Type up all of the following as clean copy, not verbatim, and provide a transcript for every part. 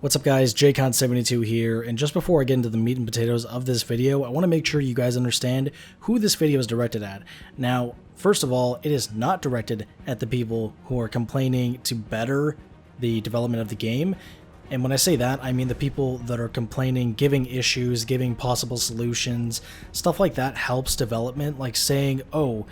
What's up guys, JCon72 here, and just before I get into the meat and potatoes of this video, I want to make sure you guys understand who this video is directed at. Now, first of all, it is not directed at the people who are complaining to better the development of the game. And when I say that, I mean the people that are complaining, giving issues, giving possible solutions, stuff like that helps development, like saying, oh,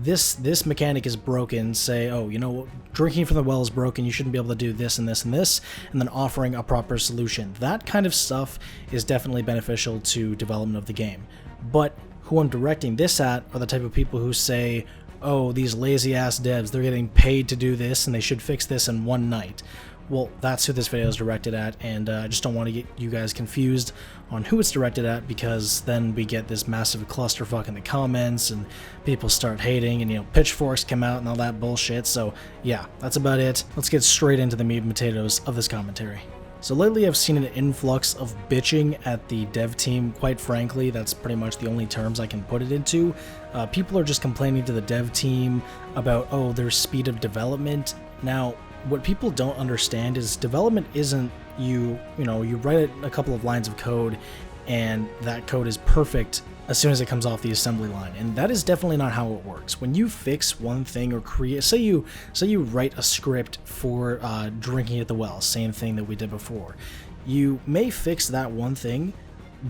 this mechanic is broken, say, oh, you know, drinking from the well is broken, you shouldn't be able to do this and this and this, and then offering a proper solution. That kind of stuff is definitely beneficial to development of the game. But who I'm directing this at are the type of people who say, oh, these lazy ass devs, they're getting paid to do this and they should fix this in one night. Well, that's who this video is directed at, and I just don't want to get you guys confused on who it's directed at, because then we get this massive clusterfuck in the comments and people start hating and, you know, pitchforks come out and all that bullshit. So yeah, that's about it. Let's get straight into the meat and potatoes of this commentary. So lately I've seen an influx of bitching at the dev team. Quite frankly, that's pretty much the only terms I can put it into. People are just complaining to the dev team about, oh, their speed of development. Now, what people don't understand is development isn't you write a couple of lines of code and that code is perfect as soon as it comes off the assembly line, and that is definitely not how it works. When you fix one thing or create, say you write a script for drinking at the well, same thing that we did before, you may fix that one thing,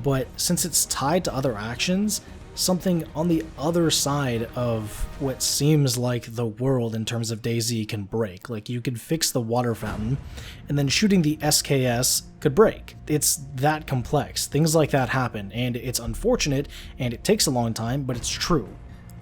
but since it's tied to other actions, something on the other side of what seems like the world in terms of DayZ can break. Like, you could fix the water fountain, and then shooting the SKS could break. It's that complex. Things like that happen, and it's unfortunate, and it takes a long time, but it's true.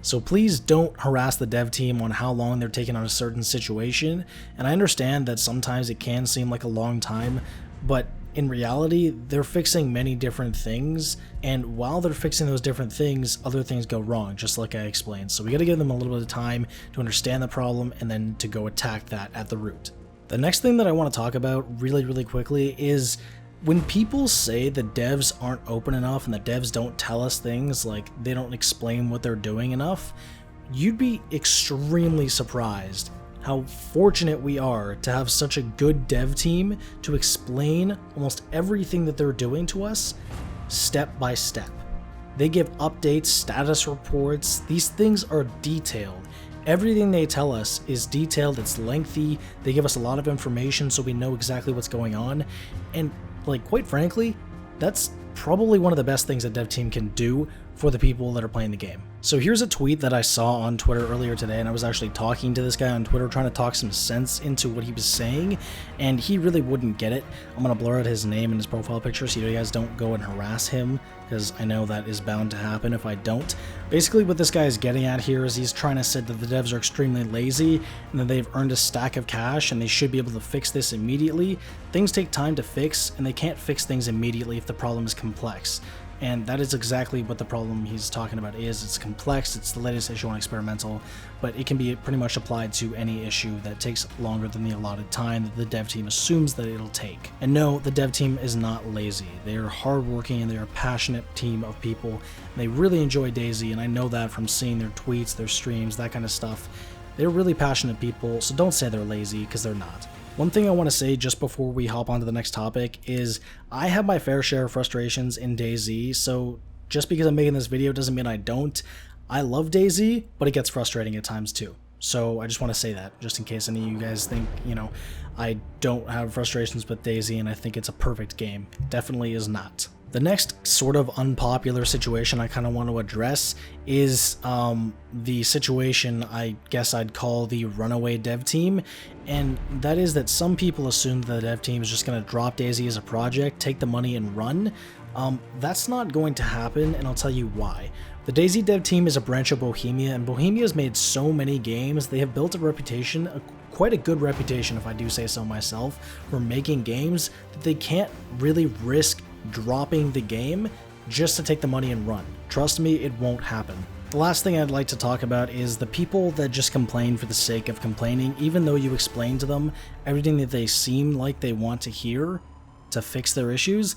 So please don't harass the dev team on how long they're taking on a certain situation, and I understand that sometimes it can seem like a long time, but in reality, they're fixing many different things, and while they're fixing those different things, other things go wrong, just like I explained. So we gotta give them a little bit of time to understand the problem and then to go attack that at the root. The next thing that I want to talk about really quickly is when people say the devs aren't open enough and the devs don't tell us things, like they don't explain what they're doing enough, you'd be extremely surprised how fortunate we are to have such a good dev team to explain almost everything that they're doing to us step by step. They give updates, status reports, these things are detailed. Everything they tell us is detailed, it's lengthy, they give us a lot of information so we know exactly what's going on, and like, quite frankly, that's probably one of the best things a dev team can do for the people that are playing the game. So here's a tweet that I saw on Twitter earlier today, and I was actually talking to this guy on Twitter trying to talk some sense into what he was saying, and he really wouldn't get it. I'm going to blur out his name and his profile picture so you guys don't go and harass him, because I know that is bound to happen if I don't. Basically what this guy is getting at here is he's trying to say that the devs are extremely lazy and that they've earned a stack of cash and they should be able to fix this immediately. Things take time to fix, and they can't fix things immediately if the problem is complex. And that is exactly what the problem he's talking about is. It's complex, it's the latest issue on experimental, but it can be pretty much applied to any issue that takes longer than the allotted time that the dev team assumes that it'll take. And no, the dev team is not lazy. They are hardworking and they're a passionate team of people, and they really enjoy DayZ, and I know that from seeing their tweets, their streams, that kind of stuff. They're really passionate people, so don't say they're lazy, because they're not. One thing I want to say just before we hop on to the next topic is I have my fair share of frustrations in DayZ, so just because I'm making this video doesn't mean I don't. I love DayZ, but it gets frustrating at times too. So I just want to say that, just in case any of you guys think, you know, I don't have frustrations with DayZ and I think it's a perfect game. It definitely is not. The next sort of unpopular situation I kind of want to address is the situation I guess I'd call the runaway dev team, and that is that some people assume that the dev team is just going to drop DayZ as a project, take the money and run. That's not going to happen, and I'll tell you why. The DayZ dev team is a branch of Bohemia, and Bohemia has made so many games. They have built a reputation, quite a good reputation if I do say so myself, for making games that they can't really risk dropping the game just to take the money and run. Trust me, it won't happen. The last thing I'd like to talk about is the people that just complain for the sake of complaining, even though you explain to them everything that they seem like they want to hear to fix their issues.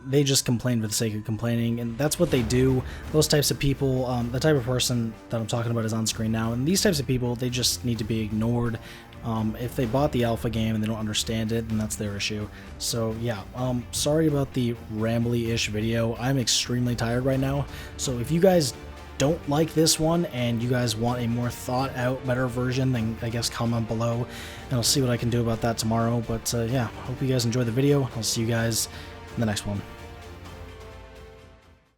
They just complain for the sake of complaining, and that's what they do. Those types of people, the type of person that I'm talking about is on screen now, and these types of people, they just need to be ignored. If they bought the alpha game and they don't understand it, then that's their issue. So yeah, sorry about the rambly-ish video. I'm extremely tired right now, so if you guys don't like this one and you guys want a more thought out, better version, then I guess comment below and I'll see what I can do about that tomorrow. But yeah, hope you guys enjoyed the video. I'll see you guys in the next one.